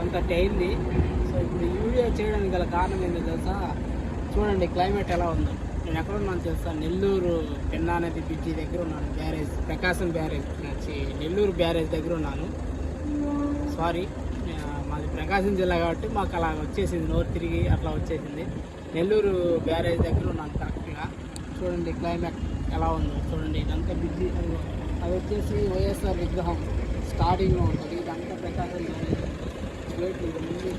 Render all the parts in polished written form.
అంతటి అయింది. సో ఇప్పుడు ఈ వీడియో చేయడానికి గల కారణం ఏంటో తెలుసా? చూడండి క్లైమేట్ ఎలా ఉందో. నేను ఎక్కడ ఉన్నాను తెలుసా? నెల్లూరు పెన్నా నది బ్రిడ్జి దగ్గర ఉన్నాను. బ్యారేజ్, ప్రకాశం బ్యారేజ్ నెల్లూరు బ్యారేజ్ దగ్గర ఉన్నాను. సారీ, మాది ప్రకాశం జిల్లా కాబట్టి మాకు అలా వచ్చేసింది, నోరు తిరిగి అట్లా వచ్చేసింది. నెల్లూరు బ్యారేజ్ దగ్గర ఉన్నాను కరెక్ట్గా. చూడండి క్లైమేట్ ఎలా ఉందో చూడండి. ఇదంతా బ్రిడ్జి, అది వచ్చేసి వైఎస్ఆర్ విగ్రహం స్టార్టింగ్లో ఉంటుంది. ఇదంతా ప్రకాశం బ్యారేజ్ గేట్లు. ఇది ముందు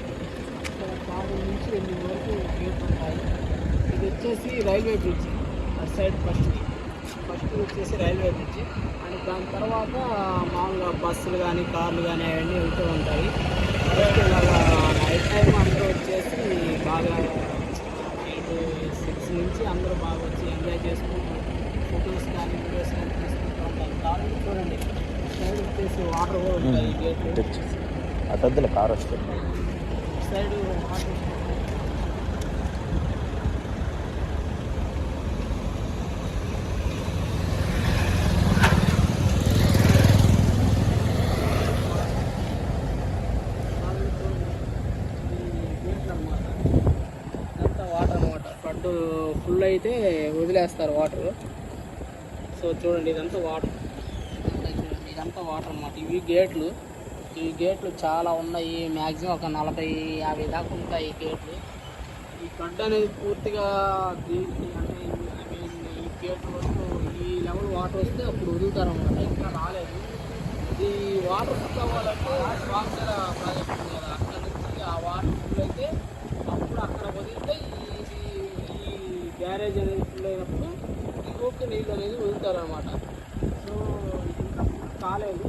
అక్కడ స్టార్టింగ్ నుంచి ఎనిమిది వరకు గేట్లు ఉంటాయి. ఇది వచ్చేసి రైల్వే బ్రిడ్జ్. అటు సైడ్ ఫస్ట్ వచ్చేసి రైల్వే బ్రిడ్జ్. అండ్ దాని తర్వాత మామూలుగా బస్సులు కానీ కార్లు కానీ అవన్నీ వెళ్తూ ఉంటాయి. ఇలాగా నైట్ టైం అందరూ వచ్చేసి బాగా 8-6 నుంచి అందరూ బాగా వచ్చి ఎంజాయ్ చేసుకుంటూ ఫొటోస్ కానీ వీడియోస్ కానీ తీసుకుంటూ ఉంటారు. కారు చూడండి, సైడ్ వచ్చేసి వాటర్ కూడా ఉంటాయి. గేట్లు అటొద్దుల కారు వస్తుంది, సైడ్ వాటర్. ఫ్లడ్ ఫుల్ అయితే వదిలేస్తారు వాటర్. సో చూడండి ఇదంతా వాటర్, చూడండి ఇదంతా వాటర్ అన్నమాట. ఈ గేట్లు చాలా ఉన్నాయి. మ్యాక్సిమం ఒక 40-50 దాకా ఉంటాయి ఈ గేట్లు. ఈ ఫ్లడ్ అనేది పూర్తిగా దీనికి అంటే ఈ గేట్ వరకు ఈ లెవెల్ వాటర్ వస్తే అప్పుడు వదులుతారన్నమాట. ఇంకా రాలేదు. ఇది వాటర్ ఫుల్ అవ్వాలంటే స్వామిగల ప్రాజెక్ట్ ఉంది కదా, అక్కడ నుంచి ఆ వాటర్ ఫుల్ అయితే అప్పుడు అక్కడ వదిలితే ఈ బ్యారేజ్ అనేది ఫుల్ అయినప్పుడు ఈ ఓకే నీళ్ళు అనేది వదులుతారనమాట. సో ఇది ఇంకా కాలేదు,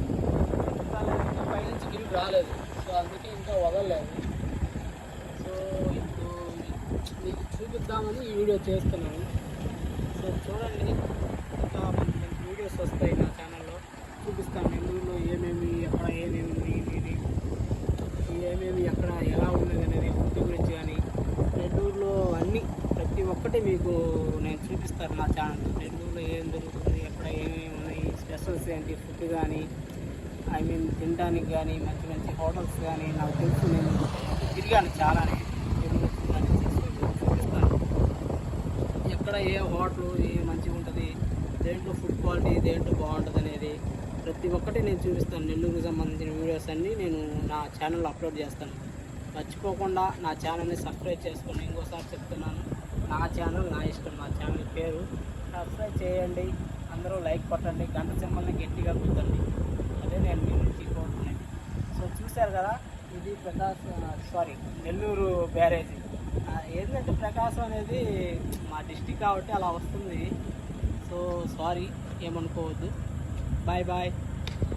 ఇంకా పైనుంచి గిరికి రాలేదు. సో అందుకే ఇంకా వదలలేదు. సో ఇప్పుడు మీకు చూపిద్దామని ఈ వీడియో చేస్తున్నాను. సో చూడండి, ఇంకా మంచి వీడియోస్ వస్తాయి నా ఛానల్లో. చూపిస్తాను నెల్లూరులో ఏమేమి ఎక్కడ ఏమేమి ఉన్నాయి, ఏమేమి ఎక్కడ ఎలా ఉన్నది అనేది ఫుడ్ గురించి కానీ నెల్లూరులో అన్నీ ప్రతి ఒక్కటి మీకు నేను చూపిస్తాను నా ఛానల్. నెల్లూరులో ఏం జరుగుతుంది, ఎక్కడ ఏమేమి ఉన్నాయి, స్పెషల్స్ ఏంటి, ఫుడ్ కానీ తినడానికి కానీ మంచి మంచి హోటల్స్ కానీ నాకు తెలుసు. నేను తిరిగాను చాలానే. చూపిస్తాను ఎక్కడ ఏ హోటల్ ఏ మంచిగా ఉంటుంది, దేంట్లో ఫుడ్ క్వాలిటీ దేంట్లో బాగుంటుంది అనేది ప్రతి ఒక్కటి నేను చూపిస్తాను. నెల్లూరుకి సంబంధించిన వీడియోస్ అన్నీ నేను నా ఛానల్లో అప్లోడ్ చేస్తాను. మర్చిపోకుండా నా ఛానల్ని సబ్స్క్రైబ్ చేసుకోండి. ఇంకోసారి చెప్తున్నాను, నా ఛానల్ నా ఇష్టం. నా ఛానల్ పేరు సబ్స్క్రైబ్ చేయండి. అందరూ లైక్ కొట్టండి, గంట సింబల్ని గట్టిగా గుర్తండి. అదే నేను మీ నుంచి కోరుకునేది. సో చూశారు కదా, ఇది నెల్లూరు బ్యారేజీ. ఏంటంటే ప్రకాశం అనేది మా డిస్టిక్ కాబట్టి అలా వస్తుంది. సో సారీ, ఏమనుకోవద్దు. Bye bye.